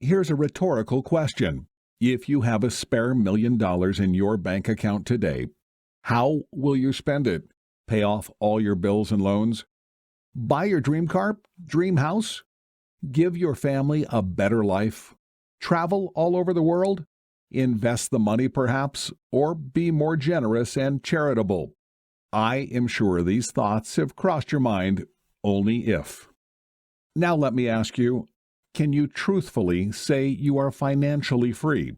Here's a rhetorical question. If you have a spare $1 million in your bank account today, how will you spend it? Pay off all your bills and loans? Buy your dream car, dream house? Give your family a better life? Travel all over the world? Invest the money perhaps, or be more generous and charitable? I am sure these thoughts have crossed your mind, only if. Now let me ask you, can you truthfully say you are financially free?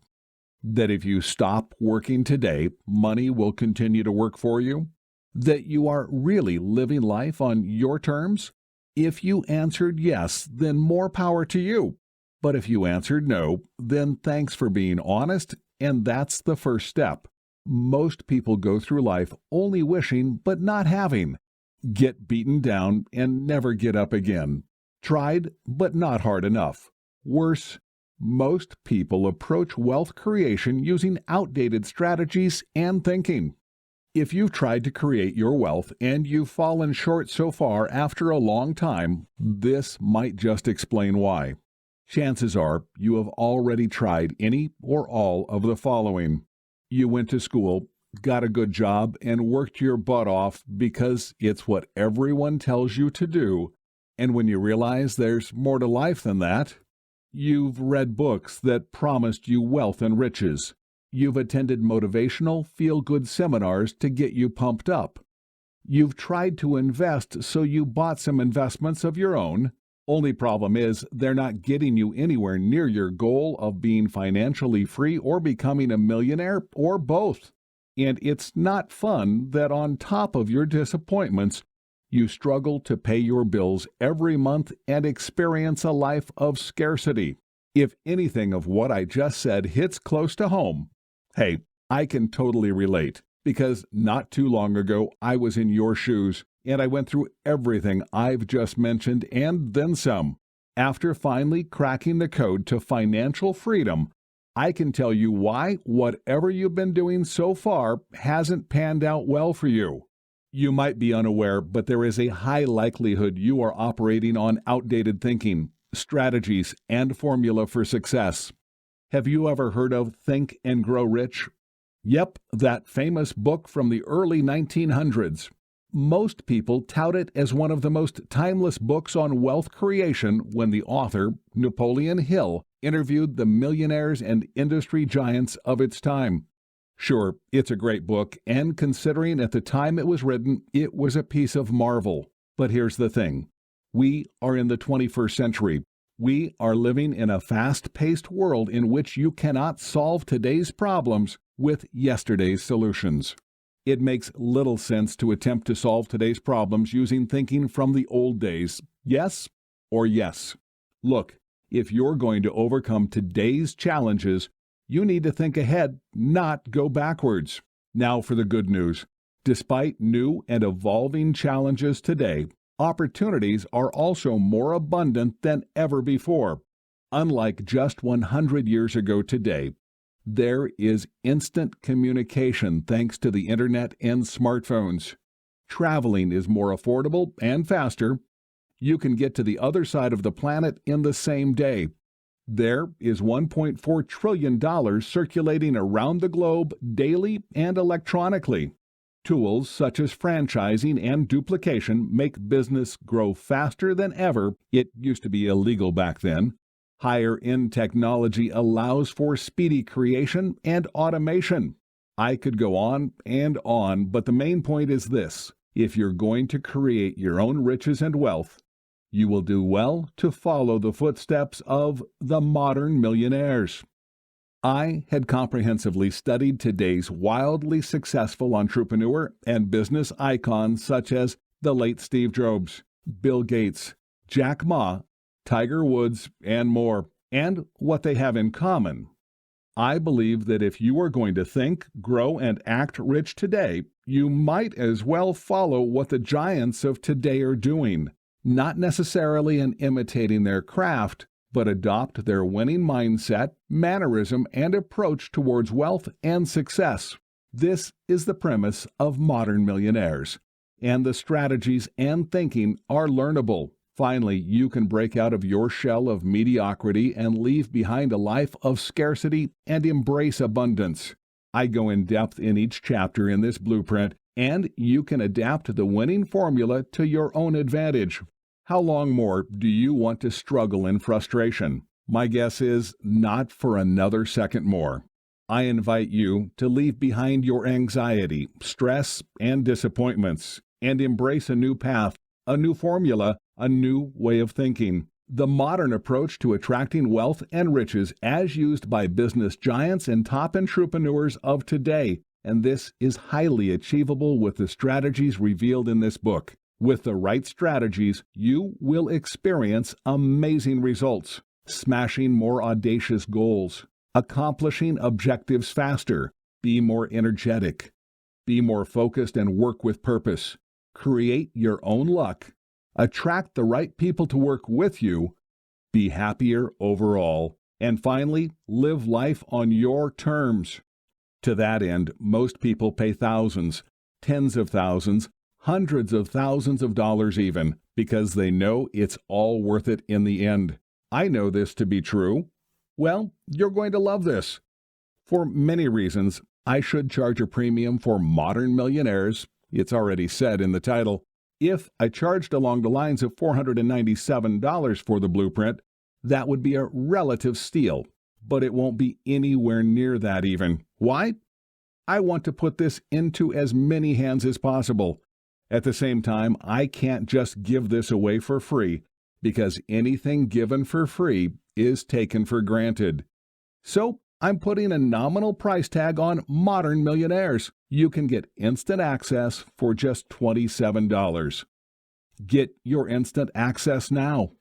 That if you stop working today, money will continue to work for you? That you are really living life on your terms? If you answered yes, then more power to you. But if you answered no, then thanks for being honest, and that's the first step. Most people go through life only wishing but not having. Get beaten down and never get up again. Tried but not hard enough. Worse, most people approach wealth creation using outdated strategies and thinking. If you've tried to create your wealth and you've fallen short so far after a long time, this might just explain why. Chances are you have already tried any or all of the following. You went to school, got a good job, and worked your butt off because it's what everyone tells you to do, and when you realize there's more to life than that, you've read books that promised you wealth and riches. You've attended motivational, feel-good seminars to get you pumped up. You've tried to invest, so you bought some investments of your own. Only problem is they're not getting you anywhere near your goal of being financially free or becoming a millionaire, or both. And it's not fun that on top of your disappointments, you struggle to pay your bills every month and experience a life of scarcity. If anything of what I just said hits close to home, hey, I can totally relate, because not too long ago I was in your shoes, and I went through everything I've just mentioned and then some. After finally cracking the code to financial freedom, I can tell you why whatever you've been doing so far hasn't panned out well for you. You might be unaware, but there is a high likelihood you are operating on outdated thinking, strategies, and formula for success. Have you ever heard of Think and Grow Rich? Yep, that famous book from the early 1900s. Most people tout it as one of the most timeless books on wealth creation when the author, Napoleon Hill, interviewed the millionaires and industry giants of its time. Sure, it's a great book, and considering at the time it was written, it was a piece of marvel. But here's the thing. We are in the 21st century. We are living in a fast-paced world in which you cannot solve today's problems with yesterday's solutions. It makes little sense to attempt to solve today's problems using thinking from the old days. Yes or yes? Look, if you're going to overcome today's challenges, you need to think ahead, not go backwards. Now for the good news. Despite new and evolving challenges today, opportunities are also more abundant than ever before. Unlike just 100 years ago today, there is instant communication thanks to the internet and smartphones. Traveling is more affordable and faster. You can get to the other side of the planet in the same day. There is $1.4 trillion circulating around the globe daily and electronically. Tools such as franchising and duplication make business grow faster than ever. It used to be illegal back then. Higher-end technology allows for speedy creation and automation. I could go on and on, but the main point is this. If you're going to create your own riches and wealth, you will do well to follow the footsteps of the modern millionaires. I had comprehensively studied today's wildly successful entrepreneur and business icons such as the late Steve Jobs, Bill Gates, Jack Ma, Tiger Woods, and more, and what they have in common. I believe that if you are going to think, grow, and act rich today, you might as well follow what the giants of today are doing. Not necessarily in imitating their craft, but adopt their winning mindset, mannerism, and approach towards wealth and success. This is the premise of Modern Millionaires, and the strategies and thinking are learnable, Finally, you can break out of your shell of mediocrity and leave behind a life of scarcity and embrace abundance. I go in depth in each chapter in this blueprint, and you can adapt the winning formula to your own advantage. How long more do you want to struggle in frustration? My guess is not for another second more. I invite you to leave behind your anxiety, stress, and disappointments, and embrace a new path, a new formula, a new way of thinking. The modern approach to attracting wealth and riches as used by business giants and top entrepreneurs of today. And this is highly achievable with the strategies revealed in this book. With the right strategies, you will experience amazing results, smashing more audacious goals, accomplishing objectives faster, be more energetic, be more focused and work with purpose, create your own luck, attract the right people to work with you, be happier overall, and finally, live life on your terms. To that end, most people pay thousands, tens of thousands, hundreds of thousands of dollars even, because they know it's all worth it in the end. I know this to be true. Well, you're going to love this. For many reasons, I should charge a premium for Modern Millionaires. It's already said in the title. If I charged along the lines of $497 for the blueprint, that would be a relative steal, but it won't be anywhere near that even. Why? I want to put this into as many hands as possible. At the same time, I can't just give this away for free, because anything given for free is taken for granted. So, I'm putting a nominal price tag on Modern Millionaires. You can get instant access for just $27. Get your instant access now.